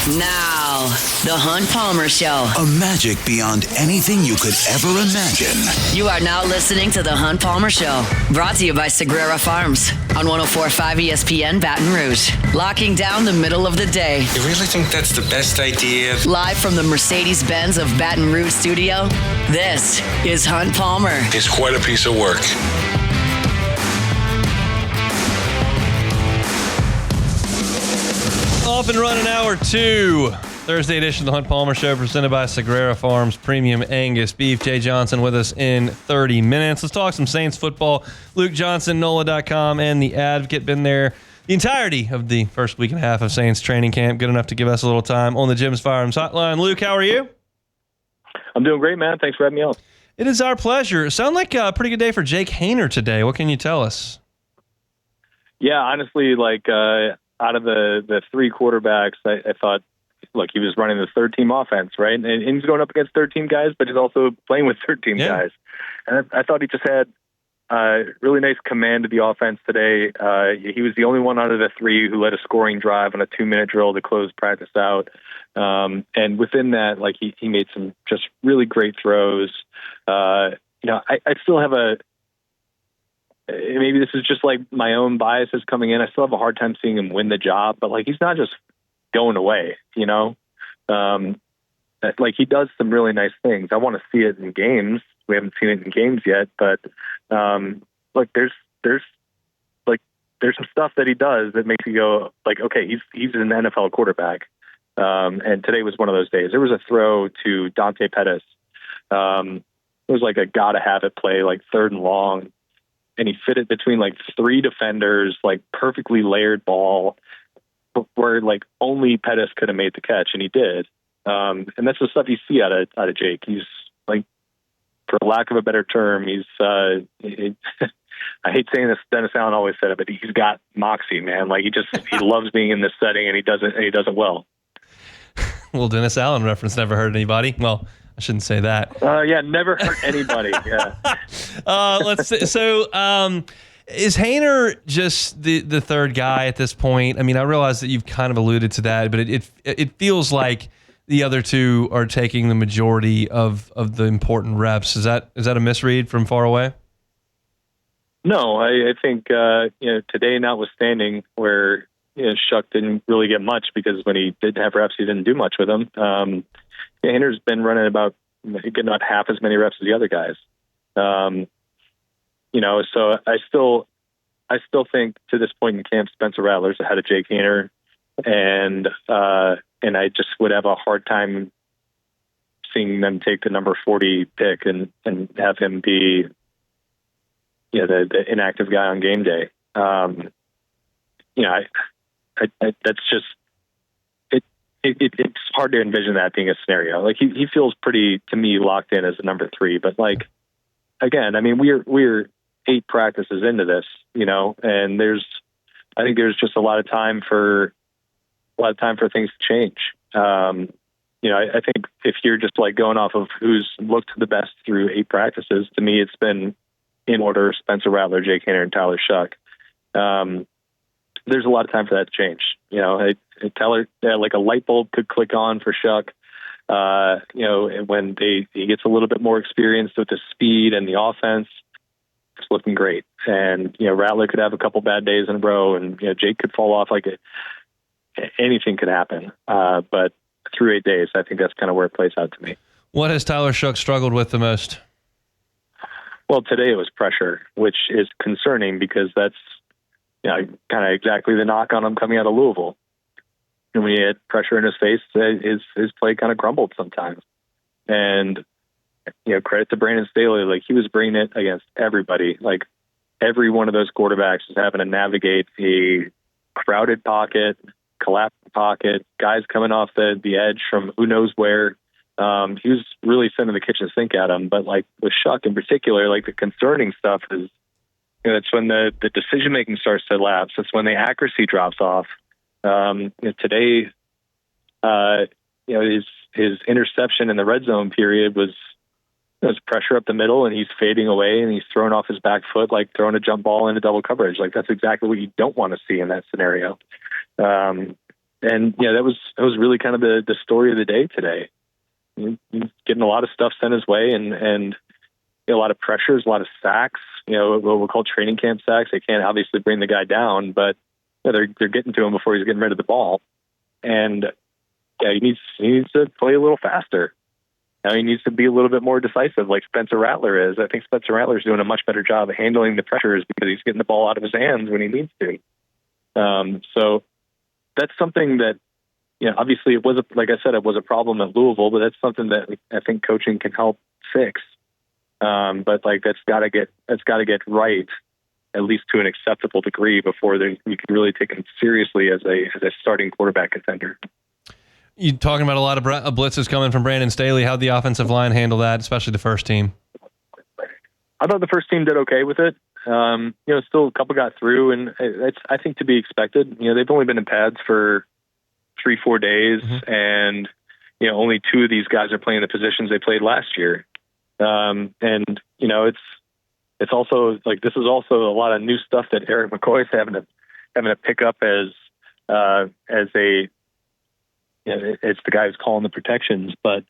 Now, the Hunt Palmer Show. A magic beyond anything you could ever imagine. You are now listening to the Hunt Palmer Show, brought to you by Sagrera Farms on 104.5 ESPN Baton Rouge. Locking down the middle of the day. You really think that's the best idea? Live from the Mercedes-Benz of Baton Rouge studio, this is Hunt Palmer. It's quite a piece of work. Off and running hour 2. Thursday edition of the Hunt Palmer Show presented by Sagrera Farms Premium Angus Beef. Jay Johnson with us in 30 minutes. Let's talk some Saints football. Luke Johnson, NOLA.com, and The Advocate been there the entirety of the first week and a half of Saints training camp. Good enough to give us a little time on the Jim's Firearms Hotline. Luke, how are you? I'm doing great, man. Thanks for having me on. It is our pleasure. Sound like a pretty good day for Jake Haener today. What can you tell us? Yeah, honestly, out of the three quarterbacks, I thought, look, he was running the third-team offense, right? And he's going up against 13 guys, but he's also playing with 13 guys. And I thought he just had really nice command of the offense today. He was the only one out of the three who led a scoring drive on a 2-minute drill to close practice out. And within that, he made some just really great throws. I still have maybe this is just like my own biases coming in. I still have a hard time seeing him win the job, but he's not just going away, he does some really nice things. I want to see it in games. We haven't seen it in games yet, but there's some stuff that he does that makes you go okay, he's an NFL quarterback. And today was one of those days. There was a throw to Dante Pettis. It was a gotta have it play, third and long. And he fit it between three defenders, perfectly layered ball, where only Pettis could have made the catch, and he did. And that's the stuff you see out of Jake. He's for lack of a better term, he's I hate saying this. Dennis Allen always said it, but he's got moxie, man. He loves being in this setting, and he does it well. Well, Dennis Allen reference never hurt anybody. Well, I shouldn't say that. Never hurt anybody. Yeah. Is Haener just the third guy at this point? I mean, I realize that you've kind of alluded to that, but it feels like the other two are taking the majority of the important reps. Is that a misread from far away? No, I think today notwithstanding, where Shuck didn't really get much because when he did have reps, he didn't do much with them. Haener's been running getting about half as many reps as the other guys. So I still think to this point in camp, Spencer Rattler's ahead of Jake Haener, and I just would have a hard time seeing them take the number 40 pick and have him be, the inactive guy on game day. That's just. It's hard to envision that being a scenario. He feels pretty, to me, locked in as a number 3. But again, I mean, we're 8 practices into this, and I think there's just a lot of time for things to change. I think if you're just going off of who's looked the best through 8 practices, to me, it's been in order: Spencer Rattler, Jake Haener, and Tyler Shuck. There's a lot of time for that to change. Tyler, a light bulb could click on for Shuck, when he gets a little bit more experienced with the speed and the offense. It's looking great. And, Rattler could have a couple bad days in a row, and, Jake could fall off anything could happen. But through 8 days, I think that's kind of where it plays out to me. What has Tyler Shuck struggled with the most? Well, today it was pressure, which is concerning because that's, kind of exactly the knock on him coming out of Louisville. And when he had pressure in his face, his play kind of crumbled sometimes. And, credit to Brandon Staley, he was bringing it against everybody. Every one of those quarterbacks is having to navigate a crowded pocket, collapsed pocket, guys coming off the edge from who knows where. He was really sending the kitchen sink at him. But with Shuck in particular, the concerning stuff is, it's when the decision-making starts to lapse. It's when the accuracy drops off. Today, his interception in the red zone period was pressure up the middle, and he's fading away, and he's throwing off his back foot, throwing a jump ball into double coverage. That's exactly what you don't want to see in that scenario. And yeah, that was really kind of the story of the day today. He's getting a lot of stuff sent his way, and a lot of pressures, a lot of sacks. What we'll call training camp sacks. They can't obviously bring the guy down, but they're getting to him before he's getting rid of the ball. And yeah, he needs to play a little faster. He needs to be a little bit more decisive, like Spencer Rattler is. I think Spencer Rattler is doing a much better job of handling the pressures because he's getting the ball out of his hands when he needs to. So that's something that, obviously it was like I said, it was a problem at Louisville, but that's something that I think coaching can help fix. But like that's got to get right, at least to an acceptable degree, before you can really take him seriously as a starting quarterback contender. You talking about a lot of blitzes coming from Brandon Staley. How'd the offensive line handle that, especially the first team? I thought the first team did okay with it. Still a couple got through, and it's, I think, to be expected. They've only been in pads for 3-4 days, and only 2 of these guys are playing the positions they played last year. It's also like this is also a lot of new stuff that Eric McCoy's having to pick up as it's the guy who's calling the protections. But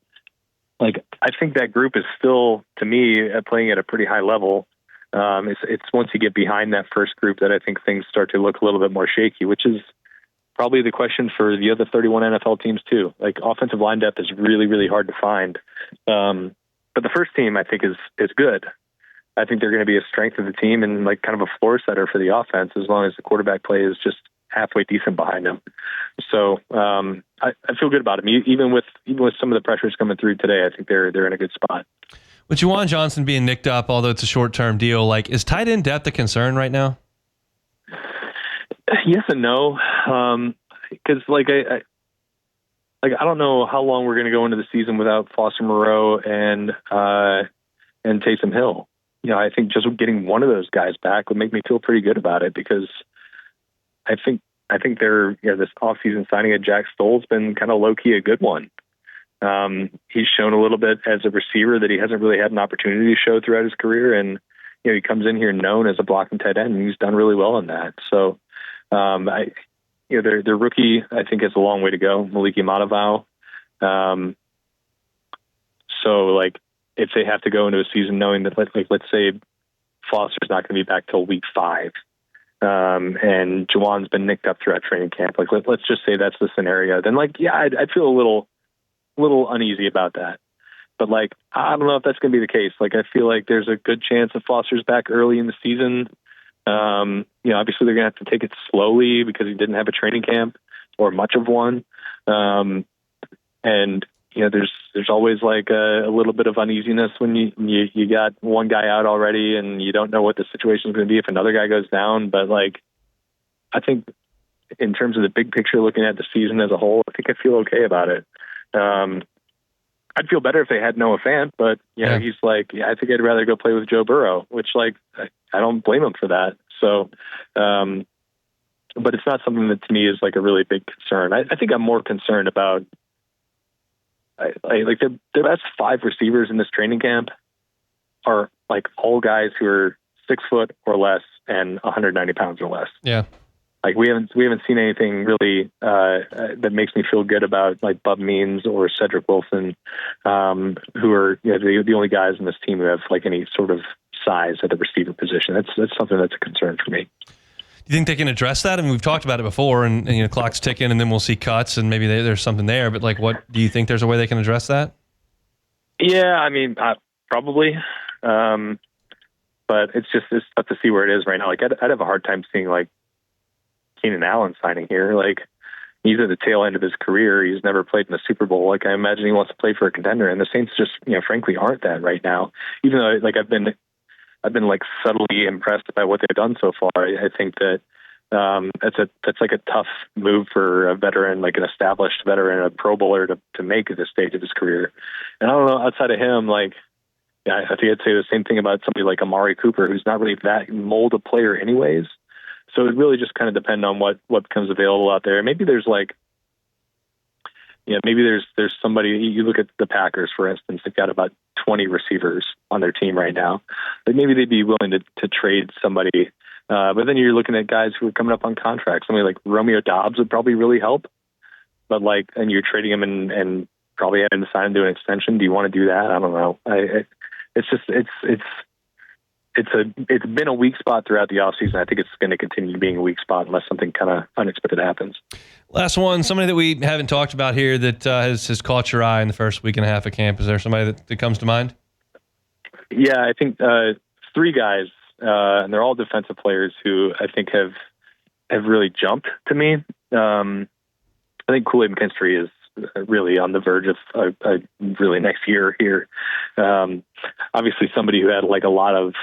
like, I think that group is still, to me, playing at a pretty high level. It's once you get behind that first group that I think things start to look a little bit more shaky, which is probably the question for the other 31 NFL teams too. Like, offensive line depth is really, really hard to find. But the first team, I think, is good. I think they're going to be a strength of the team and like kind of a floor setter for the offense, as long as the quarterback play is just halfway decent behind them. So I feel good about them. Even with some of the pressures coming through today, I think they're in a good spot. With Juwan Johnson being nicked up, although it's a short-term deal, like, is tight end depth a concern right now? Yes and no, because I don't know how long we're going to go into the season without Foster Moreau and Taysom Hill. I think just getting one of those guys back would make me feel pretty good about it, because I think they're this offseason signing of Jack Stoll's been kind of low key a good one. He's shown a little bit as a receiver that he hasn't really had an opportunity to show throughout his career, and he comes in here known as a blocking tight end, and he's done really well in that. So their rookie, I think, has a long way to go, Maliki Matavao. So like, if they have to go into a season knowing that, let's say Foster's not going to be back till week 5, and Juwan's been nicked up throughout training camp, like let's just say that's the scenario, then I'd feel a little uneasy about that. But like, I don't know if that's going to be the case. Like, I feel like there's a good chance that Foster's back early in the season. Obviously they're going to have to take it slowly because he didn't have a training camp or much of one. And there's always like a little bit of uneasiness when you got one guy out already and you don't know what the situation is going to be if another guy goes down. But like, I think in terms of the big picture, looking at the season as a whole, I think I feel okay about it. I'd feel better if they had Noah Fant, but he's like, I think I'd rather go play with Joe Burrow, which like, I don't blame him for that. So, but it's not something that to me is like a really big concern. I think I'm more concerned about like the best 5 receivers in this training camp are like all guys who are 6 foot or less and 190 pounds or less. Yeah. Like we haven't seen anything really that makes me feel good about like Bub Means or Cedric Wilson, who are the only guys in this team who have like any sort of size at the receiver position. That's something that's a concern for me. Do you think they can address that? I mean, we've talked about it before, and clock's ticking, and then we'll see cuts, and maybe there's something there. But like, what do you think? There's a way they can address that? Yeah, I mean, probably. But it's tough to see where it is right now. Like, I'd have a hard time seeing like Keenan Allen signing here. Like, he's at the tail end of his career. He's never played in the Super Bowl. Like, I imagine he wants to play for a contender, and the Saints just, frankly, aren't that right now. Even though, like, I've been like subtly impressed by what they've done so far. I think that that's like a tough move for a veteran, like an established veteran, a Pro Bowler to make at this stage of his career. And I don't know, outside of him, like, I think I'd say the same thing about somebody like Amari Cooper, who's not really that mold of player anyways. So it really just kind of depends on what becomes available out there. Maybe there's like, maybe there's somebody, you look at the Packers, for instance, they've got about 20 receivers on their team right now. Like, maybe they'd be willing to trade somebody. But then you're looking at guys who are coming up on contracts. Somebody like Romeo Doubs would probably really help. but and you're trading him and probably having to sign him to an extension. Do you want to do that? I don't know. It's been a weak spot throughout the offseason. I think it's going to continue being a weak spot unless something kind of unexpected happens. Last one, somebody that we haven't talked about here that has caught your eye in the first week and a half of camp. Is there somebody that comes to mind? Yeah, I think 3 guys, and they're all defensive players who I think have really jumped to me. I think Kool-Aid McKinstry is really on the verge of really next year here. Obviously somebody who had a lot of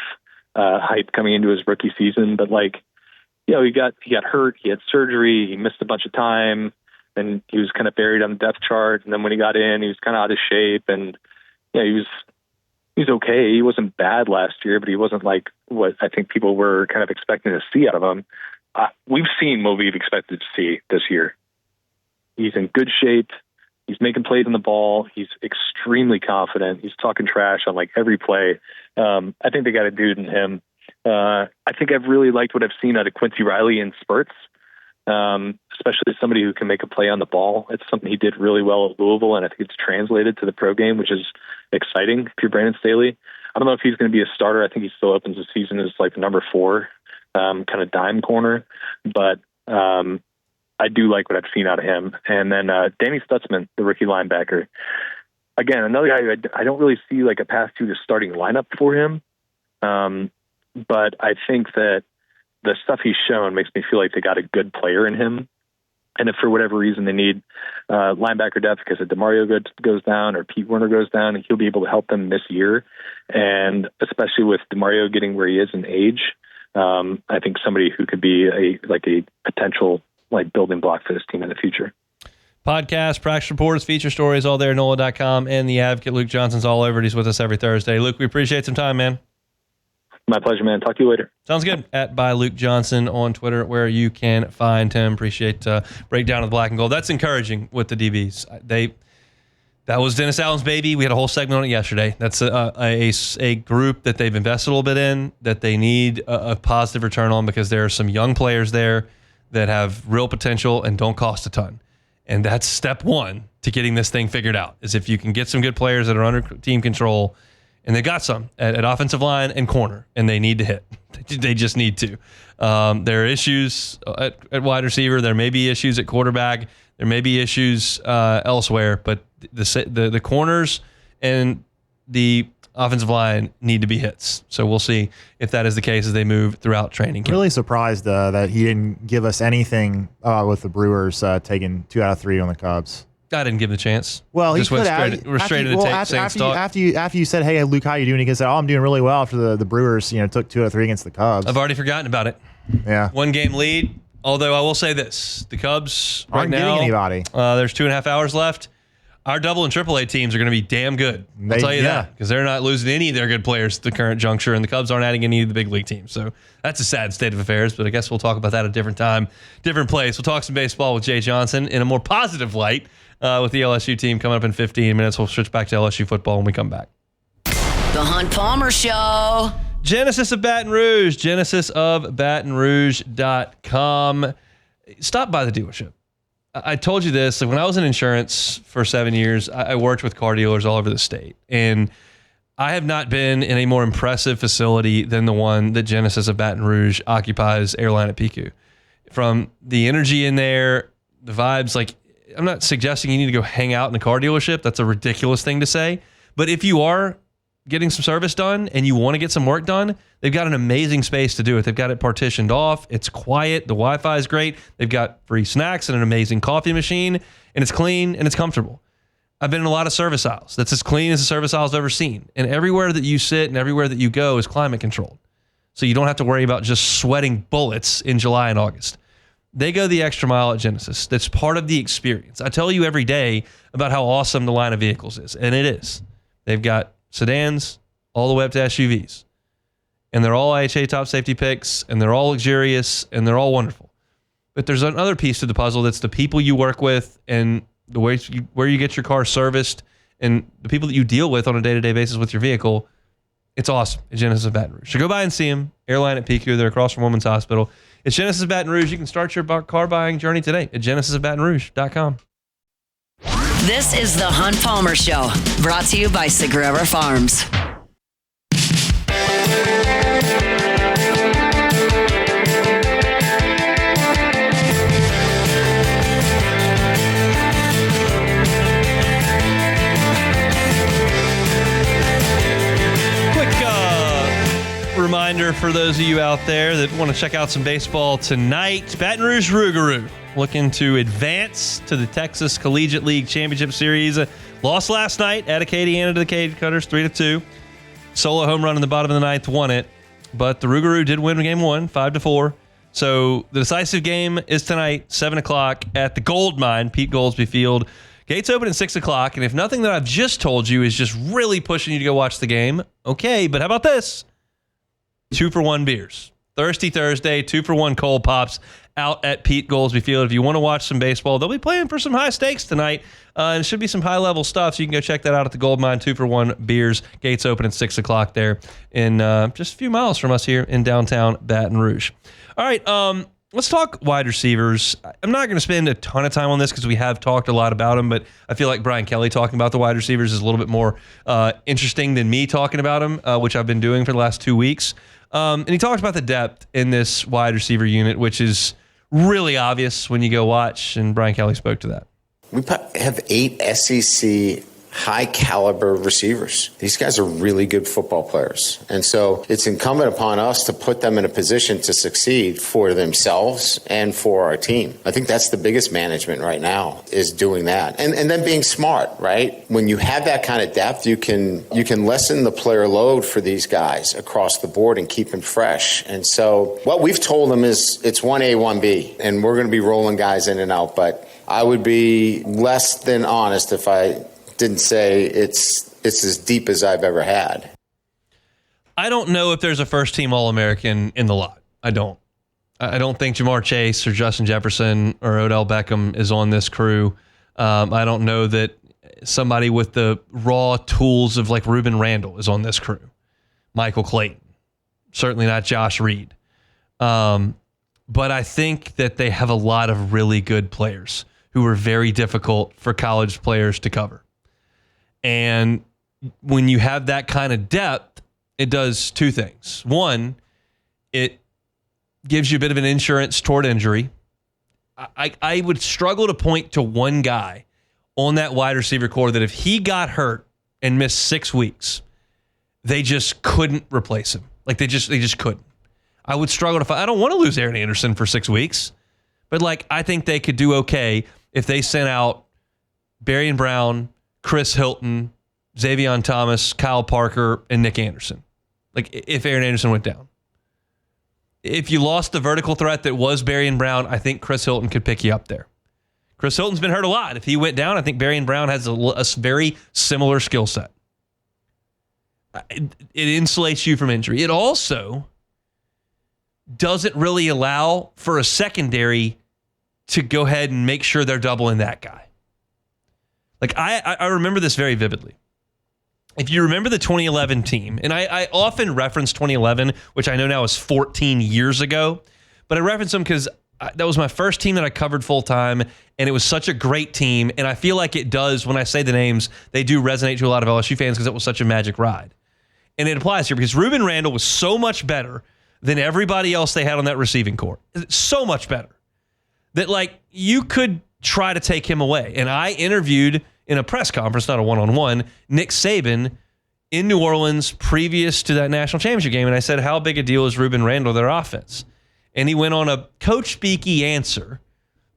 hype coming into his rookie season, but he got hurt, he had surgery, he missed a bunch of time, and he was kind of buried on the depth chart. And then when he got in, he was kind of out of shape, and he was okay. He wasn't bad last year, but he wasn't what I think people were kind of expecting to see out of him. We've seen what we've expected to see this year. He's in good shape. He's making plays on the ball. He's extremely confident. He's talking trash on every play. I think they got a dude in him. I think I've really liked what I've seen out of Quincy Riley in spurts, especially somebody who can make a play on the ball. It's something he did really well at Louisville, and I think it's translated to the pro game, which is exciting if you're Brandon Staley. I don't know if he's going to be a starter. I think he still opens the season as number 4, kind of dime corner, but I do like what I've seen out of him. And then Danny Stutzman, the rookie linebacker. Again, another guy who I don't really see a path to the starting lineup for him. But I think that the stuff he's shown makes me feel like they got a good player in him. And if for whatever reason they need linebacker depth because if DeMario goes down or Pete Werner goes down, he'll be able to help them this year. And especially with DeMario getting where he is in age, I think somebody who could be a potential building block for this team in the future. Podcast, practice reports, feature stories, all there at NOLA.com and The Advocate. Luke Johnson's all over it. He's with us every Thursday. Luke, we appreciate some time, man. My pleasure, man. Talk to you later. Sounds good. By Luke Johnson on Twitter, where you can find him. Appreciate breakdown of the black and gold. That's encouraging with the DBs. That was Dennis Allen's baby. We had a whole segment on it yesterday. That's a group that they've invested a little bit in, that they need a positive return on because there are some young players there that have real potential and don't cost a ton. And that's step 1 to getting this thing figured out, is if you can get some good players that are under team control, and they got some at offensive line and corner, and they need to hit. They just need to. There are issues at wide receiver. There may be issues at quarterback. There may be issues elsewhere, but the corners and the offensive line need to be hits. So we'll see if that is the case as they move throughout training camp. Really surprised that he didn't give us anything with the Brewers taking 2 out of 3 on the Cubs. I didn't give him the chance. Well, just he went could straight into Saints talk. after you said, "Hey, Luke, how you doing?" He said, "Oh, I'm doing really well." After the Brewers, took 2 out of 3 against the Cubs. I've already forgotten about it. Yeah, 1 game lead. Although I will say this: the Cubs aren't right now, getting anybody. There's 2.5 hours left. Our double and triple A teams are going to be damn good. I'll tell you that, because they're not losing any of their good players at the current juncture, and the Cubs aren't adding any of the big league teams. So that's a sad state of affairs, but I guess we'll talk about that at a different time, different place. We'll talk some baseball with Jay Johnson in a more positive light with the LSU team coming up in 15 minutes. We'll switch back to LSU football when we come back. The Hunt Palmer Show. Genesis of Baton Rouge, genesisofbatonrouge.com. Stop by the dealership. I told you this, when I was in insurance for 7 years, I worked with car dealers all over the state. And I have not been in a more impressive facility than the one that Genesis of Baton Rouge occupies Airline at PQ. From the energy in there, the vibes, I'm not suggesting you need to go hang out in a car dealership. That's a ridiculous thing to say. But if you are getting some service done and you want to get some work done, they've got an amazing space to do it. They've got it partitioned off. It's quiet. The Wi-Fi is great. They've got free snacks and an amazing coffee machine, and it's clean and it's comfortable. I've been in a lot of service aisles. That's as clean as a service aisle I've ever seen. And everywhere that you sit and everywhere that you go is climate controlled. So you don't have to worry about just sweating bullets in July and August. They go the extra mile at Genesis. That's part of the experience. I tell you every day about how awesome the line of vehicles is, and it is. They've got sedans all the way up to SUVs. And they're all IHA top safety picks, and they're all luxurious, and they're all wonderful. But there's another piece to the puzzle that's the people you work with and the way where you get your car serviced and the people that you deal with on a day-to-day basis with your vehicle. It's awesome at Genesis of Baton Rouge. So go by and see them. Airline at PQ. They're across from Women's Hospital. It's Genesis of Baton Rouge. You can start your car buying journey today at genesisofbatonrouge.com. This is the Hunt Palmer Show, brought to you by Sagrera Farms. Reminder for those of you out there that want to check out some baseball tonight. Baton Rouge Rougarou looking to advance to the Texas Collegiate League Championship Series. Lost last night at Acadiana to the Cade Cutters 3-2. Solo home run in the bottom of the ninth won it, but the Rougarou did win game one, 5-4. So the decisive game is tonight, 7 o'clock at the Gold Mine, Pete Goolsby Field. Gates open at 6 o'clock, and if nothing that I've just told you is just really pushing you to go watch the game, okay, but how about this? 2-for-1 beers. Thirsty Thursday, 2-for-1 cold pops out at Pete Goolsby Field. If you want to watch some baseball, they'll be playing for some high stakes tonight. And it should be some high-level stuff, so you can go check that out at the Gold Mine. 2-for-1 beers. Gates open at 6 o'clock there in just a few miles from us here in downtown Baton Rouge. All right, let's talk wide receivers. I'm not going to spend a ton of time on this because we have talked a lot about them, but I feel like Brian Kelly talking about the wide receivers is a little bit more interesting than me talking about them, which I've been doing for the last 2 weeks. And he talked about the depth in this wide receiver unit, which is really obvious when you go watch, and Brian Kelly spoke to that. We have 8 SEC high-caliber receivers. These guys are really good football players. And so it's incumbent upon us to put them in a position to succeed for themselves and for our team. I think that's the biggest management right now, is doing that. And then being smart, right? When you have that kind of depth, you can lessen the player load for these guys across the board and keep them fresh. And so what we've told them is it's 1A, 1B, and we're going to be rolling guys in and out. But I would be less than honest if I didn't say it's as deep as I've ever had. I don't know if there's a first-team All-American in the lot. I don't think Jamar Chase or Justin Jefferson or Odell Beckham is on this crew. I don't know that somebody with the raw tools of like Ruben Randall is on this crew. Michael Clayton. Certainly not Josh Reed. But I think that they have a lot of really good players who are very difficult for college players to cover. And when you have that kind of depth, it does two things. One, it gives you a bit of an insurance toward injury. I would struggle to point to one guy on that wide receiver core that if he got hurt and missed 6 weeks, they just couldn't replace him. Like they just couldn't. I would struggle to find. I don't want to lose Aaron Anderson for 6 weeks, but like I think they could do okay if they sent out Barian Brown, Chris Hilton, Xavion Thomas, Kyle Parker, and Nick Anderson. Like if Aaron Anderson went down. If you lost the vertical threat that was Barian Brown, I think Chris Hilton could pick you up there. Chris Hilton's been hurt a lot. If he went down, I think Barian Brown has a very similar skill set. It insulates you from injury. It also doesn't really allow for a secondary to go ahead and make sure they're doubling that guy. Like, I remember this very vividly. If you remember the 2011 team, and I often reference 2011, which I know now is 14 years ago, but I reference them because that was my first team that I covered full-time, and it was such a great team, and I feel like it does, when I say the names, they do resonate to a lot of LSU fans because it was such a magic ride. And it applies here because Ruben Randall was so much better than everybody else they had on that receiving corps. So much better. That, like, you could try to take him away. And I interviewed in a press conference, not a one-on-one, Nick Saban in New Orleans previous to that national championship game. And I said, how big a deal is Ruben Randall, their offense? And he went on a coach-speaky answer,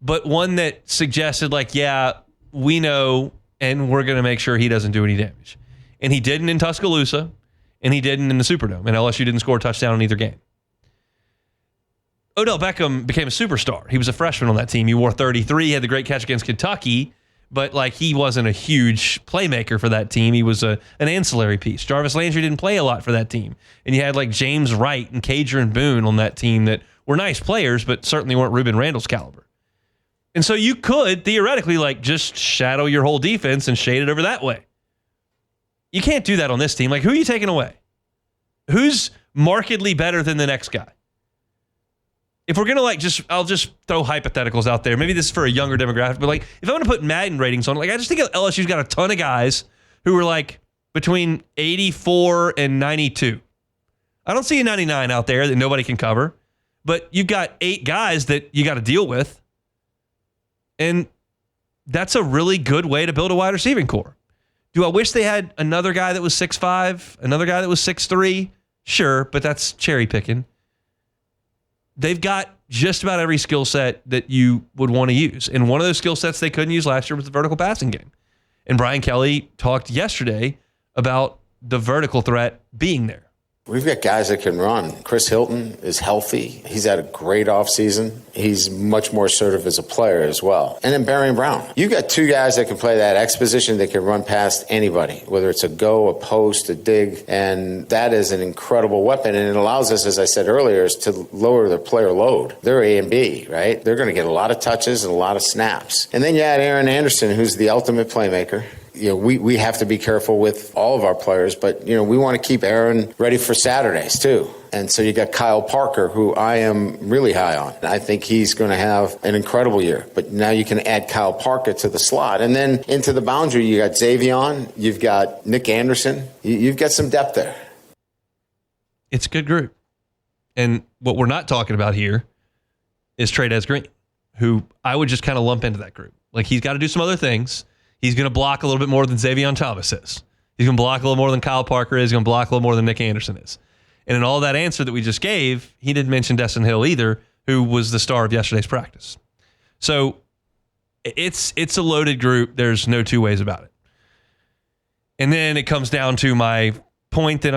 but one that suggested, like, yeah, we know, and we're going to make sure he doesn't do any damage. And he didn't in Tuscaloosa, and he didn't in the Superdome. And LSU didn't score a touchdown in either game. Odell Beckham became a superstar. He was a freshman on that team. He wore 33. He had the great catch against Kentucky, but like he wasn't a huge playmaker for that team. He was an ancillary piece. Jarvis Landry didn't play a lot for that team. And you had like James Wright and Kadrian Boone on that team that were nice players, but certainly weren't Ruben Randall's caliber. And so you could theoretically like just shadow your whole defense and shade it over that way. You can't do that on this team. Like, who are you taking away? Who's markedly better than the next guy? if we're going to I'll just throw hypotheticals out there. Maybe this is for a younger demographic, but if I'm going to put Madden ratings on, I just think LSU's got a ton of guys who are between 84 and 92. I don't see a 99 out there that nobody can cover, but you've got 8 guys that you got to deal with. And that's a really good way to build a wide receiving core. Do I wish they had another guy that was 6'5", another guy that was 6'3"? Sure, but that's cherry picking. They've got just about every skill set that you would want to use. And one of those skill sets they couldn't use last year was the vertical passing game. And Brian Kelly talked yesterday about the vertical threat being there. We've got guys that can run. Chris Hilton is healthy. He's had a great offseason. He's much more assertive as a player as well. And then Barry Brown. You've got 2 guys that can play that X position that can run past anybody, whether it's a go, a post, a dig. And that is an incredible weapon. And it allows us, as I said earlier, is to lower the player load. They're A and B, right? They're going to get a lot of touches and a lot of snaps. And then you add Aaron Anderson, who's the ultimate playmaker. We have to be careful with all of our players, but, we want to keep Aaron ready for Saturdays, too. And so you got Kyle Parker, who I am really high on. I think he's going to have an incredible year. But now you can add Kyle Parker to the slot. And then into the boundary, you got Xavion, you've got Nick Anderson. You've got some depth there. It's a good group. And what we're not talking about here is Trey'Dez Green, who I would just kind of lump into that group. He's got to do some other things. He's going to block a little bit more than Xavion Thomas is. He's going to block a little more than Kyle Parker is. He's going to block a little more than Nick Anderson is. And in all that answer that we just gave, he didn't mention Destin Hill either, who was the star of yesterday's practice. So it's a loaded group. There's no 2 ways about it. And then it comes down to my point that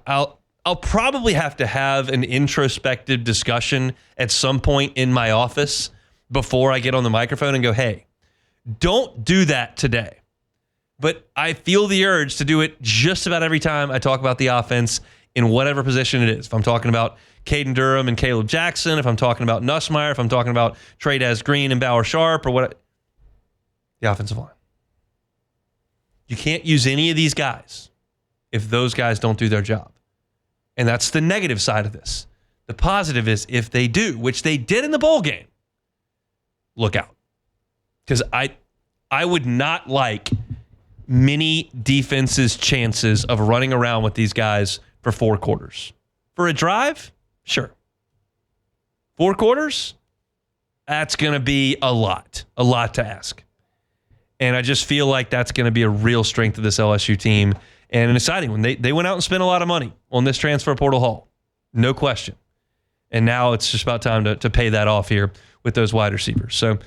I'll probably have to have an introspective discussion at some point in my office before I get on the microphone and go, hey, don't do that today. But I feel the urge to do it just about every time I talk about the offense in whatever position it is. If I'm talking about Caden Durham and Caleb Jackson, if I'm talking about Nussmeier, if I'm talking about Trey'Dez Green and Bauer Sharp, or what, the offensive line. You can't use any of these guys if those guys don't do their job. And that's the negative side of this. The positive is if they do, which they did in the bowl game, look out. Because I would not like many defenses' chances of running around with these guys for 4 quarters. For a drive, sure. 4 quarters, that's going to be a lot to ask. And I just feel like that's going to be a real strength of this LSU team and an exciting one. They went out and spent a lot of money on this transfer portal haul, no question. And now it's just about time to pay that off here with those wide receivers. So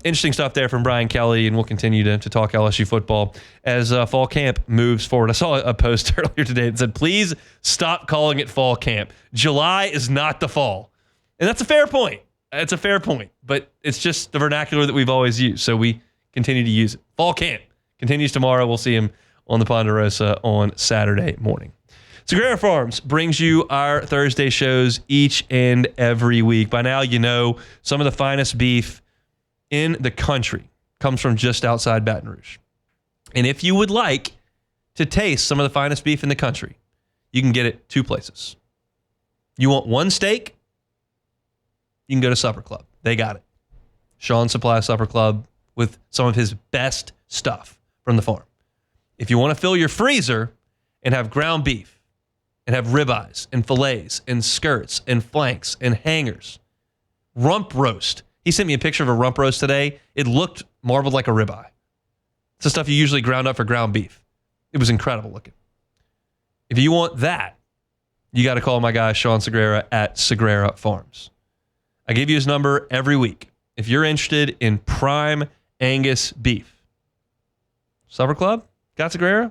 interesting stuff there from Brian Kelly, and we'll continue to talk LSU football as fall camp moves forward. I saw a post earlier today that said, please stop calling it fall camp. July is not the fall. And that's a fair point. It's a fair point, but it's just the vernacular that we've always used, so we continue to use it. Fall camp continues tomorrow. We'll see him on the Ponderosa on Saturday morning. Segura Farms brings you our Thursday shows each and every week. By now, you know some of the finest beef in the country comes from just outside Baton Rouge. And if you would like to taste some of the finest beef in the country, you can get it 2 places. You want one steak? You can go to Supper Club. They got it. Sean Supply Supper Club with some of his best stuff from the farm. If you want to fill your freezer and have ground beef, and have ribeyes and fillets and skirts and flanks and hangers. Rump roast. He sent me a picture of a rump roast today. It looked marbled like a ribeye. It's the stuff you usually ground up for ground beef. It was incredible looking. If you want that, you got to call my guy Sean Segura at Segura Farms. I give you his number every week. If you're interested in prime Angus beef, Supper Club got Segura?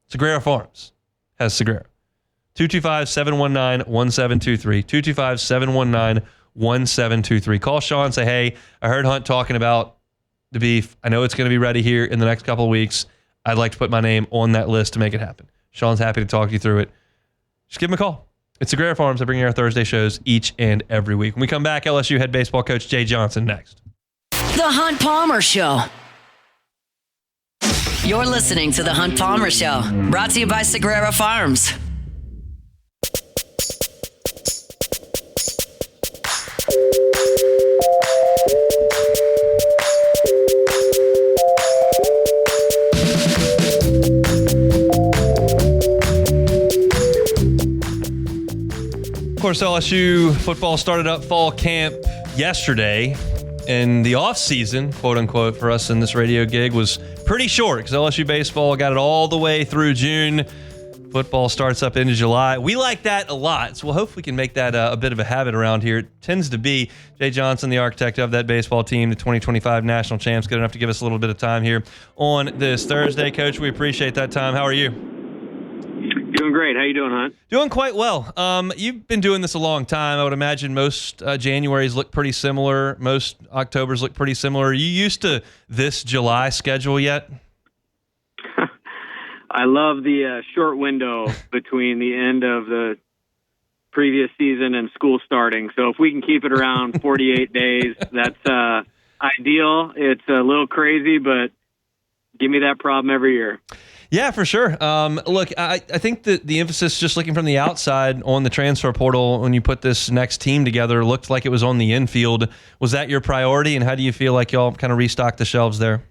Segura Farms has Segura. 225-719-1723. 225-719-1723. Call Sean and say, hey, I heard Hunt talking about the beef. I know it's going to be ready here in the next couple of weeks. I'd like to put my name on that list to make it happen. Sean's happy to talk you through it. Just give him a call. It's Segura Farms. I bring you our Thursday shows each and every week. When we come back, LSU head baseball coach Jay Johnson next. The Hunt Palmer Show. You're listening to The Hunt Palmer Show, brought to you by Segura Farms. course, LSU football started up fall camp yesterday, and the off season, quote unquote, for us in this radio gig was pretty short because LSU baseball got it all the way through June. Football starts up into July. We like that a lot, so we'll hope we can make that a bit of a habit around here. It tends to be Jay Johnson, the architect of that baseball team, the 2025 national champs, good enough to give us a little bit of time here on this Thursday. Coach, we appreciate that time. How are you? Doing great. How you doing, Hunt? Doing quite well. You've been doing this a long time. I would imagine most Januaries look pretty similar. Most Octobers look pretty similar. Are you used to this July schedule yet? I love the short window between the end of the previous season and school starting. So if we can keep it around 48 days, that's ideal. It's a little crazy, but give me that problem every year. Yeah, for sure. Look, I think that the emphasis, just looking from the outside on the transfer portal, when you put this next team together, looked like it was on the infield. Was that your priority, and how do you feel like y'all kind of restocked the shelves there?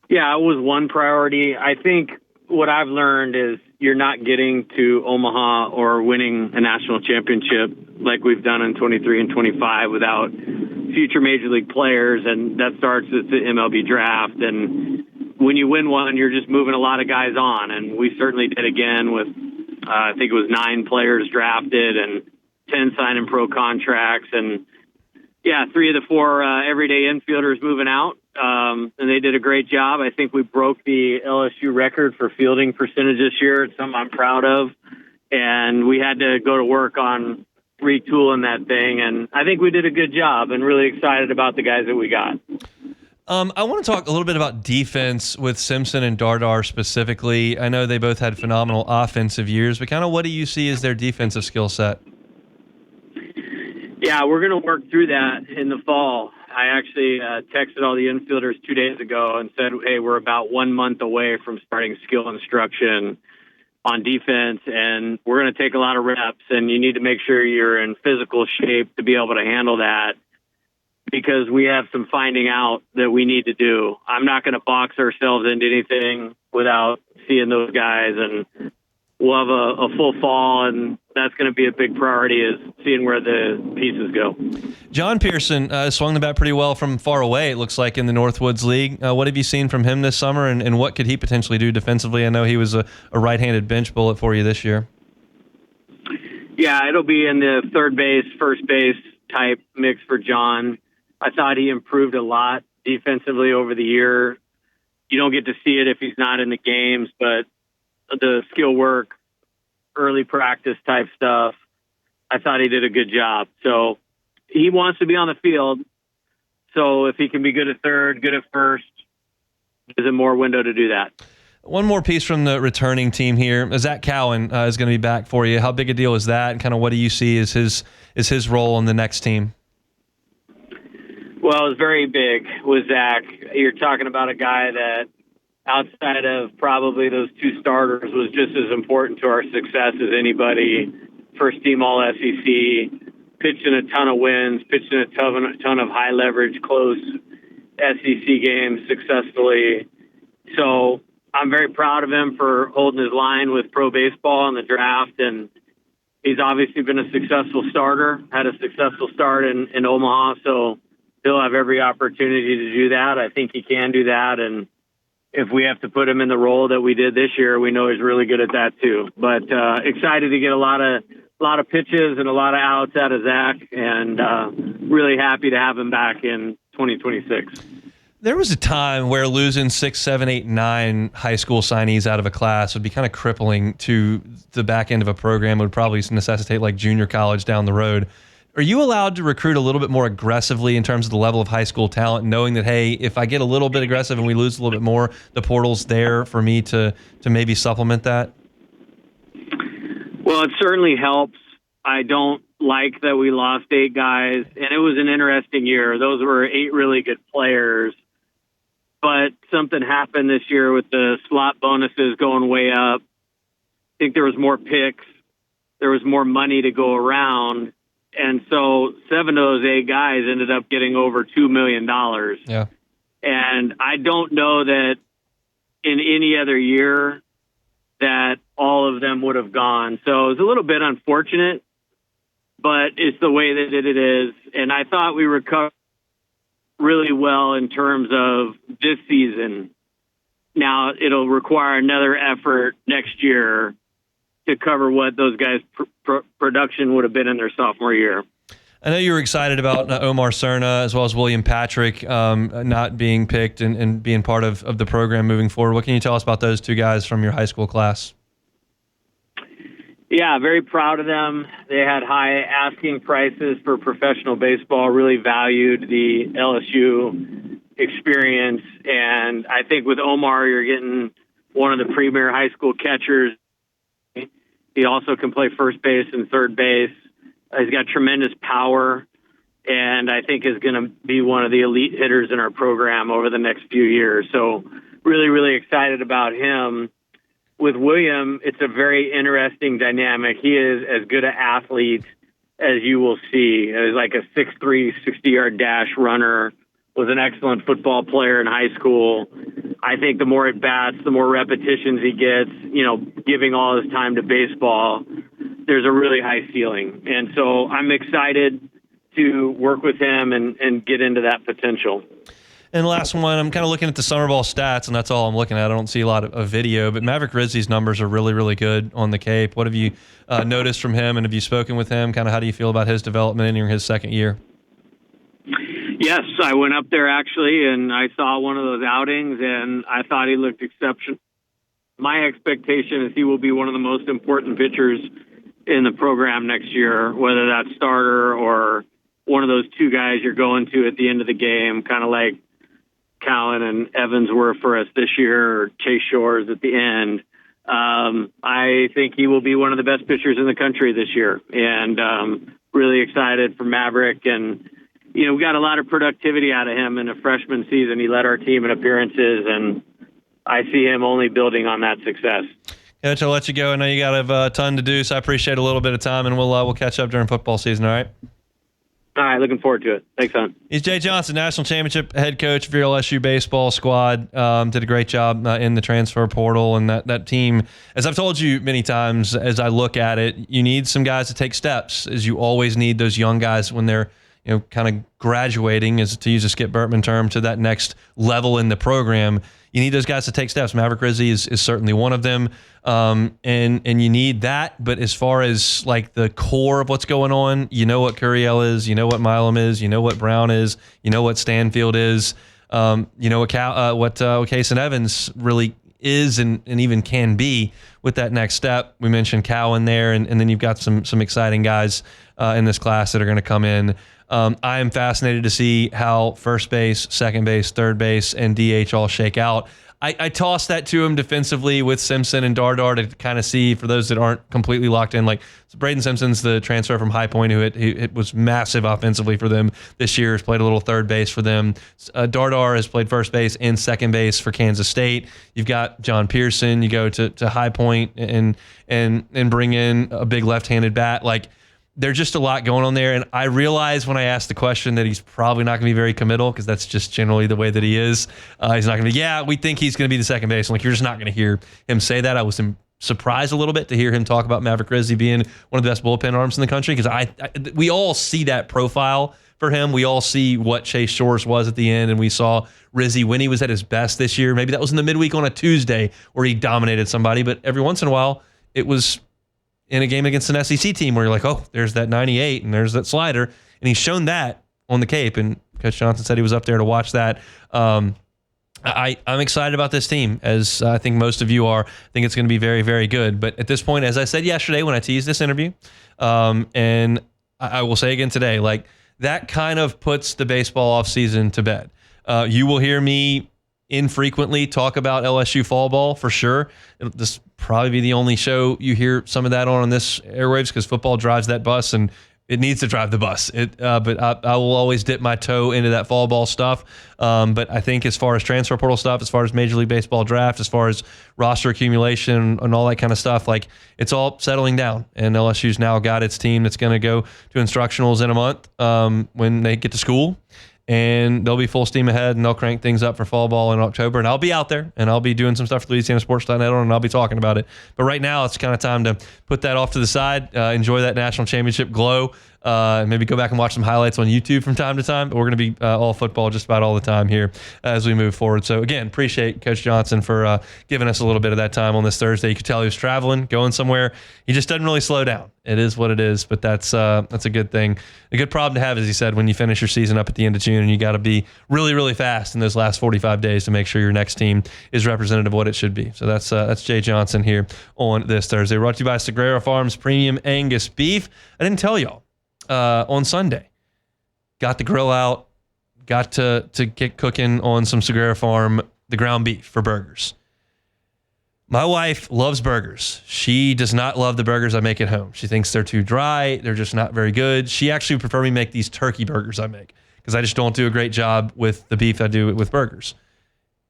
Yeah, it was one priority. I think what I've learned is you're not getting to Omaha or winning a national championship like we've done in 23 and 25 without future major league players, and that starts with the MLB draft. And when you win one, you're just moving a lot of guys on, and we certainly did again with, I think it was 9 players drafted and 10 signing pro contracts. And, yeah, 3 of the 4 everyday infielders moving out. And they did a great job. I think we broke the LSU record for fielding percentage this year. It's something I'm proud of. And we had to go to work on retooling that thing. And I think we did a good job and really excited about the guys that we got. I want to talk a little bit about defense with Simpson and Dardar specifically. I know they both had phenomenal offensive years, but kind of what do you see as their defensive skill set? Yeah, we're going to work through that in the fall. I actually texted all the infielders 2 days ago and said, hey, we're about 1 month away from starting skill instruction on defense, and we're going to take a lot of reps, and you need to make sure you're in physical shape to be able to handle that because we have some finding out that we need to do. I'm not going to box ourselves into anything without seeing those guys, and we'll have a full fall, and that's going to be a big priority is seeing where the pieces go. John Pearson swung the bat pretty well from far away, it looks like, in the Northwoods League. What have you seen from him this summer, and what could he potentially do defensively? I know he was a right-handed bench bullet for you this year. Yeah, it'll be in the third base, first base type mix for John. I thought he improved a lot defensively over the year. You don't get to see it if he's not in the games, but the skill work, early practice type stuff, I thought he did a good job. So he wants to be on the field. So if he can be good at third, good at first, there's a more window to do that. One more piece from the returning team here. Zach Cowan is going to be back for you. How big a deal is that? And kind of what do you see as his role on the next team? Well, it's very big with Zach. You're talking about a guy that outside of probably those 2 starters was just as important to our success as anybody. First team all SEC, pitched in a ton of wins, pitched in a ton of high leverage, close SEC games successfully. So I'm very proud of him for holding his line with pro baseball in the draft. And he's obviously been a successful starter, had a successful start in Omaha. So he'll have every opportunity to do that. I think he can do that. And if we have to put him in the role that we did this year, we know he's really good at that too. But excited to get a lot of pitches and a lot of outs out of Zach, and really happy to have him back in 2026. There was a time where losing 6, 7, 8, 9 high school signees out of a class would be kind of crippling to the back end of a program. It would probably necessitate like junior college down the road. Are you allowed to recruit a little bit more aggressively in terms of the level of high school talent, knowing that, hey, if I get a little bit aggressive and we lose a little bit more, the portal's there for me to maybe supplement that? Well, it certainly helps. I don't like that we lost 8 guys, and it was an interesting year. Those were 8 really good players, but something happened this year with the slot bonuses going way up. I think there was more picks. There was more money to go around. And so 7 of those 8 guys ended up getting over $2 million. Yeah. And I don't know that in any other year that all of them would have gone. So it was a little bit unfortunate, but it's the way that it is. And I thought we recovered really well in terms of this season. Now it'll require another effort next year to cover what those guys' production would have been in their sophomore year. I know you were excited about Omar Cerna as well as William Patrick not being picked and being part of the program moving forward. What can you tell us about those two guys from your high school class? Yeah, very proud of them. They had high asking prices for professional baseball, really valued the LSU experience. And I think with Omar, you're getting one of the premier high school catchers. He also can play first base and third base. He's got tremendous power, and I think is going to be one of the elite hitters in our program over the next few years. So really, really excited about him. With William, it's a very interesting dynamic. He is as good an athlete as you will see. He's like a 6'3", 60-yard dash runner, was an excellent football player in high school. I think the more at bats, the more repetitions he gets, giving all his time to baseball, there's a really high ceiling. And so I'm excited to work with him and get into that potential. And the last one, I'm kind of looking at the summer ball stats, and that's all I'm looking at. I don't see a lot of video, but Maverick Rizzi's numbers are really, really good on the Cape. What have you noticed from him, and have you spoken with him? Kind of how do you feel about his development entering his second year? Yes, I went up there actually, and I saw one of those outings, and I thought he looked exceptional. My expectation is he will be one of the most important pitchers in the program next year, whether that's starter or one of those two guys you're going to at the end of the game, kind of like Cowan and Evans were for us this year, or Chase Shores at the end. I think he will be one of the best pitchers in the country this year, and really excited for Maverick. And we got a lot of productivity out of him in a freshman season. He led our team in appearances, and I see him only building on that success. Coach, I'll let you go. I know you got a ton to do, so I appreciate a little bit of time, and we'll catch up during football season, all right? All right, looking forward to it. Thanks, son. He's Jay Johnson, National Championship head coach for your LSU baseball squad. Did a great job in the transfer portal, and that team, as I've told you many times, as I look at it, you need some guys to take steps, as you always need those young guys when they're kind of graduating, as to use a Skip Bertman term, to that next level in the program. You need those guys to take steps. Maverick Rizzi is certainly one of them, and you need that. But as far as like the core of what's going on, what Curiel is, what Milam is, what Brown is, what Stanfield is, what Cason Evans really is and even can be with that next step. We mentioned Cowan there, and then you've got some exciting guys in this class that are going to come in. I am fascinated to see how first base, second base, third base, and DH all shake out. I tossed that to him defensively with Simpson and Dardar to kind of see, for those that aren't completely locked in, so Braden Simpson's the transfer from High Point who was massive offensively for them this year, has played a little third base for them. Dardar has played first base and second base for Kansas State. You've got John Pearson. You go to High Point and bring in a big left-handed bat. There's just a lot going on there. And I realized when I asked the question that he's probably not going to be very committal, because that's just generally the way that he is. He's not going to be, we think he's going to be the second baseman. You're just not going to hear him say that. I was surprised a little bit to hear him talk about Maverick Rizzi being one of the best bullpen arms in the country, because we all see that profile for him. We all see what Chase Shores was at the end, and we saw Rizzi when he was at his best this year. Maybe that was in the midweek on a Tuesday where he dominated somebody, but every once in a while it was in a game against an SEC team where you're like, oh, there's that 98 and there's that slider. And he's shown that on the Cape. And Coach Johnson said he was up there to watch that. I'm excited about this team, as I think most of you are. I think it's going to be very, very good. But at this point, as I said yesterday when I teased this interview, and I will say again today, that kind of puts the baseball offseason to bed. You will hear me infrequently talk about LSU fall ball for sure. This probably be the only show you hear some of that on this airwaves, because football drives that bus and it needs to drive the bus. But I will always dip my toe into that fall ball stuff. But I think as far as transfer portal stuff, as far as Major League Baseball draft, as far as roster accumulation and all that kind of stuff, it's all settling down. And LSU's now got its team that's going to go to instructionals in a month when they get to school. and they'll be full steam ahead, and they'll crank things up for fall ball in October. And I'll be out there, and I'll be doing some stuff for LouisianaSports.net, and I'll be talking about it. But right now, it's kind of time to put that off to the side, enjoy that national championship glow, maybe go back and watch some highlights on YouTube from time to time. But we're going to be all football just about all the time here as we move forward. So, again, appreciate Coach Johnson for giving us a little bit of that time on this Thursday. You could tell he was traveling, going somewhere. He just doesn't really slow down. It is what it is, but that's a good thing. A good problem to have, as he said, when you finish your season up at the end of June, and you got to be really, really fast in those last 45 days to make sure your next team is representative of what it should be. So that's Jay Johnson here on this Thursday. Brought to you by Sagrera Farms Premium Angus Beef. I didn't tell y'all on Sunday. Got the grill out. Got to get cooking on some Sagrera Farm, the ground beef for burgers. My wife loves burgers. She does not love the burgers I make at home. She thinks they're too dry. They're just not very good. She actually would prefer me make these turkey burgers I make because I just don't do a great job with the beef I do with burgers.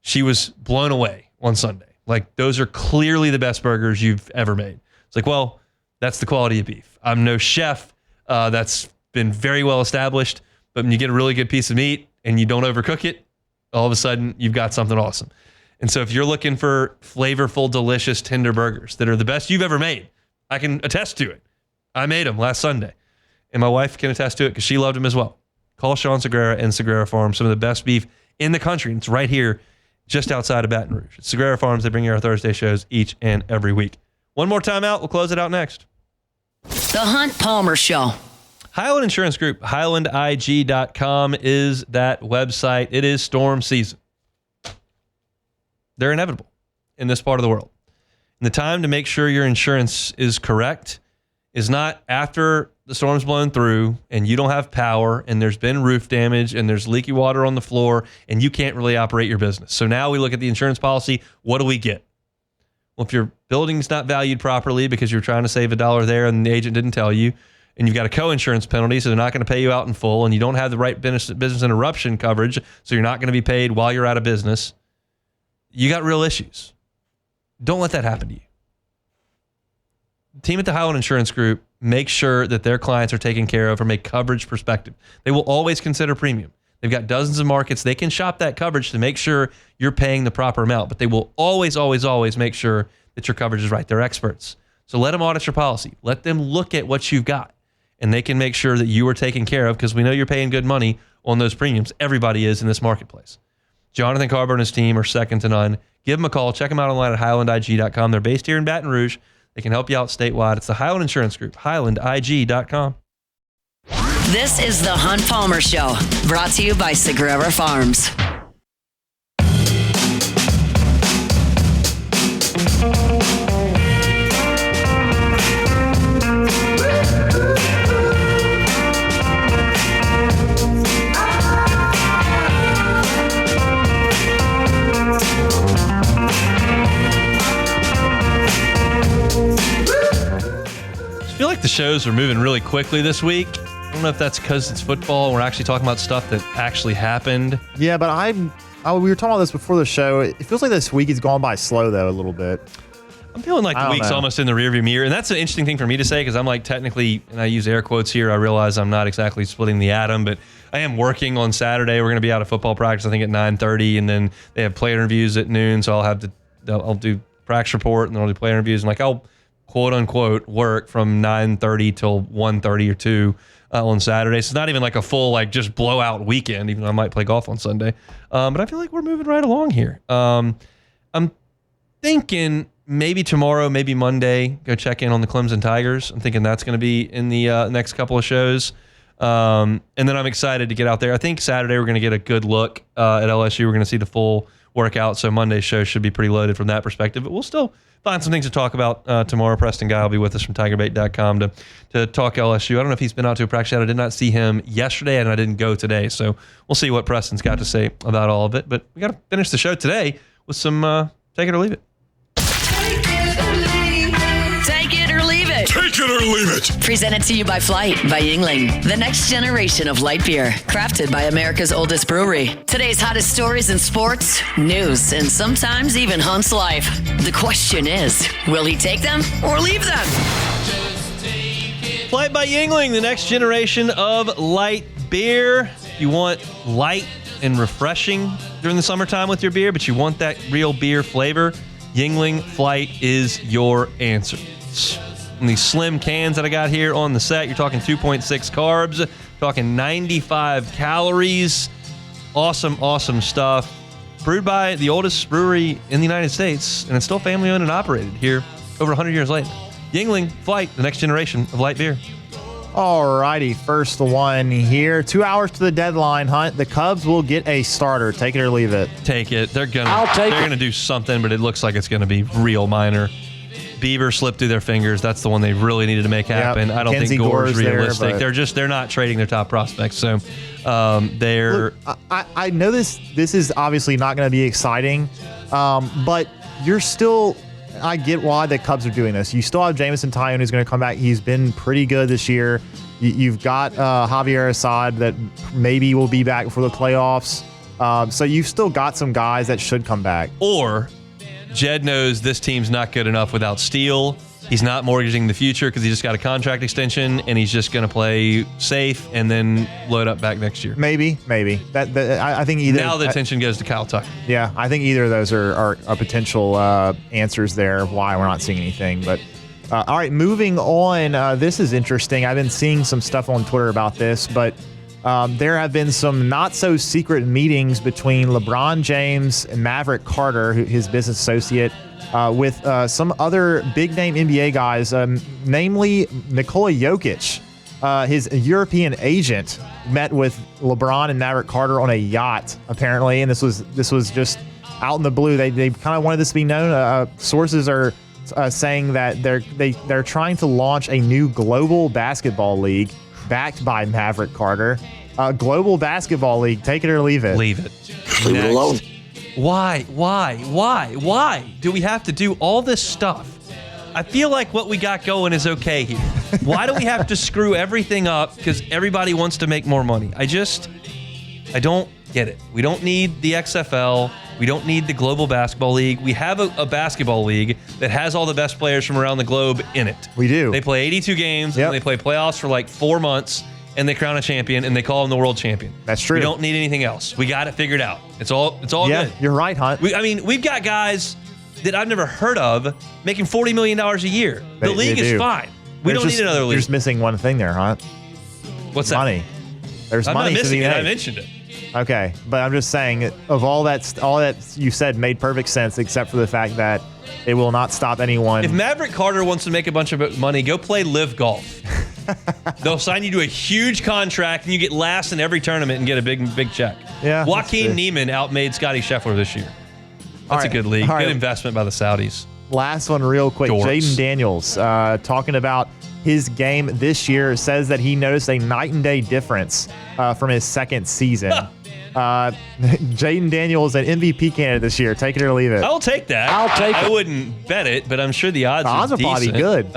She was blown away on Sunday. Like, those are clearly the best burgers you've ever made. It's like, well, that's the quality of beef. I'm no chef. That's been very well established. But when you get a really good piece of meat and you don't overcook it, all of a sudden you've got something awesome. And so if you're looking for flavorful, delicious, tender burgers that are the best you've ever made, I can attest to it. I made them last Sunday, and my wife can attest to it because she loved them as well. Call Sean Sagrera and Sagrera Farms, some of the best beef in the country. And it's right here, just outside of Baton Rouge. It's Sagrera Farms. They bring you our Thursday shows each and every week. One more time out. We'll close it out next. The Hunt Palmer Show. Highland Insurance Group, HighlandIG.com is that website. It is storm season. They're inevitable in this part of the world. And the time to make sure your insurance is correct is not after the storm's blown through and you don't have power and there's been roof damage and there's leaky water on the floor and you can't really operate your business. So now we look at the insurance policy. What do we get? Well, if your building's not valued properly because you're trying to save $1 there and the agent didn't tell you, and you've got a co-insurance penalty, so they're not going to pay you out in full, and you don't have the right business interruption coverage, so you're not going to be paid while you're out of business, you got real issues. Don't let that happen to you. The team at the Highland Insurance Group makes sure that their clients are taken care of from a coverage perspective. They will always consider premium. They've got dozens of markets. They can shop that coverage to make sure you're paying the proper amount, but they will always, always, always make sure that your coverage is right. They're experts. So let them audit your policy. Let them look at what you've got, and they can make sure that you are taken care of because we know you're paying good money on those premiums. Everybody is in this marketplace. Jonathan Carver and his team are second to none. Give them a call. Check them out online at HighlandIG.com. They're based here in Baton Rouge. They can help you out statewide. It's the Highland Insurance Group, HighlandIG.com. This is the Hunt Palmer Show, brought to you by Sagrera Farms. I feel like the shows are moving really quickly this week. I don't know if that's because it's football and we're actually talking about stuff that actually happened. Yeah, but we were talking about this before the show. It feels like this week has gone by slow, though, a little bit. I'm feeling like the week's almost in the rearview mirror. And that's an interesting thing for me to say because I'm like technically, and I use air quotes here, I realize I'm not exactly splitting the atom, but I am working on Saturday. We're going to be out of football practice, I think, at 9:30, and then they have player interviews at noon, so I'll do practice report, and then I'll do player interviews. And like I'll quote-unquote work from 9:30 till 1:30 or 2 on Saturday. So it's not even like a full, like, just blowout weekend, even though I might play golf on Sunday. But I feel like we're moving right along here. I'm thinking maybe tomorrow, maybe Monday, go check in on the Clemson Tigers. I'm thinking that's going to be in the next couple of shows. And then I'm excited to get out there. I think Saturday we're going to get a good look at LSU. We're going to see the full workout. So Monday's show should be pretty loaded from that perspective. But we'll still find some things to talk about tomorrow. Preston Guy will be with us from TigerBait.com to talk LSU. I don't know if he's been out to a practice yet. I did not see him yesterday, and I didn't go today. So we'll see what Preston's got to say about all of it. But we got to finish the show today with some Take It or Leave It. Take it or leave it. Take it or leave it. Presented to you by Flight by Yingling, the next generation of light beer, crafted by America's oldest brewery. Today's hottest stories in sports, news, and sometimes even Hunt's life. The question is, will he take them or leave them? Flight by Yingling, the next generation of light beer. you want light and refreshing during the summertime with your beer, but you want that real beer flavor, Yuengling Flight is your answer. In these slim cans that I got here on the set, you're talking 2.6 carbs, talking 95 calories. Awesome stuff. Brewed by the oldest brewery in the United States, and it's still family owned and operated here over 100 years later. Yuengling Flight, the next generation of light beer. All righty, first one here. 2 hours to the deadline, Hunt. The Cubs will get a starter. Take it or leave it. Take it. They're gonna do something, but it looks like it's gonna be real minor. Bieber slipped through their fingers. That's the one they really needed to make happen. Yep. I don't think Gore's realistic. There, they're not trading their top prospects. So they're. Look, I know this is obviously not going to be exciting, but you're still. I get why the Cubs are doing this. You still have Jameson Taillon who's going to come back. He's been pretty good this year. You've got Javier Assad that maybe will be back for the playoffs. So you've still got some guys that should come back. Or Jed knows this team's not good enough without Steele. He's not mortgaging the future because he just got a contract extension, and he's just going to play safe and then load up back next year. Maybe. I think either. Now the attention goes to Kyle Tucker. Yeah, I think either of those are potential answers there why we're not seeing anything. But all right, moving on. This is interesting. I've been seeing some stuff on Twitter about this, but there have been some not-so-secret meetings between LeBron James and Maverick Carter, his business associate, with some other big-name NBA guys, namely Nikola Jokic. His European agent met with LeBron and Maverick Carter on a yacht, apparently, and this was just out in the blue. They kind of wanted this to be known. Sources are saying that they're trying to launch a new global basketball league backed by Maverick Carter. Global basketball league. Take it or leave it. Leave it. Leave it alone. Why do we have to do all this stuff? I feel like what we got going is okay here. Why do we have to screw everything up because everybody wants to make more money? I don't get it. We don't need the XFL. We don't need the Global Basketball League. We have a basketball league that has all the best players from around the globe in it. We do. They play 82 games, and they play playoffs for like 4 months, and they crown a champion, and they call him the world champion. That's true. We don't need anything else. We got it figured out. It's all good. You're right, Hunt. We've got guys that I've never heard of making $40 million a year. The league is fine. We don't need another league. You're just missing one thing there, Hunt. What's that? Money. There's I'm money not missing to be it. made. I mentioned it. Okay, but I'm just saying, of all that you said made perfect sense, except for the fact that it will not stop anyone. If Maverick Carter wants to make a bunch of money, go play Live Golf. They'll sign you to a huge contract, and you get last in every tournament and get a big check. Yeah, Joaquin Neiman outmade Scotty Scheffler this year. That's a good league. Good investment by the Saudis. Last one real quick. Jaden Daniels talking about his game this year, says that he noticed a night and day difference from his second season. Jaden Daniels, an MVP candidate this year. Take it or leave it. I'll take that. I wouldn't bet it, but I'm sure the odds are probably good.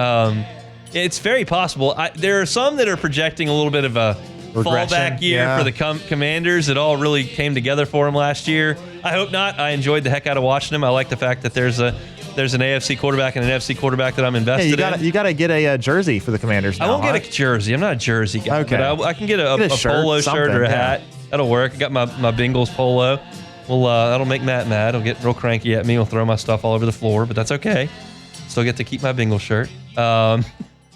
It's very possible. There are some that are projecting a little bit of a fallback year for the Commanders. It all really came together for them last year. I hope not. I enjoyed the heck out of watching them. I like the fact that there's an AFC quarterback and an NFC quarterback that I'm invested in. You got to get a jersey for the Commanders now. I won't get a jersey. I'm not a jersey guy. Okay. But I can get a polo shirt or a hat. That'll work. I got my Bengals polo. Well, that'll make Matt mad. He'll get real cranky at me. He'll throw my stuff all over the floor, but that's okay. Still get to keep my Bengals shirt.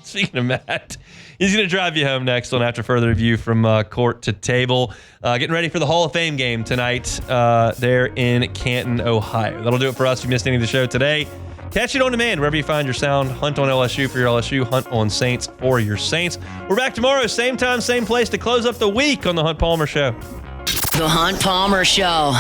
Speaking of Matt, he's going to drive you home next on After Further Review from Court to Table. Getting ready for the Hall of Fame game tonight there in Canton, Ohio. That'll do it for us. If you missed any of the show today, catch it on demand wherever you find your sound. Hunt on LSU for your LSU. Hunt on Saints for your Saints. We're back tomorrow, same time, same place to close up the week on The Hunt Palmer Show. The Hunt Palmer Show.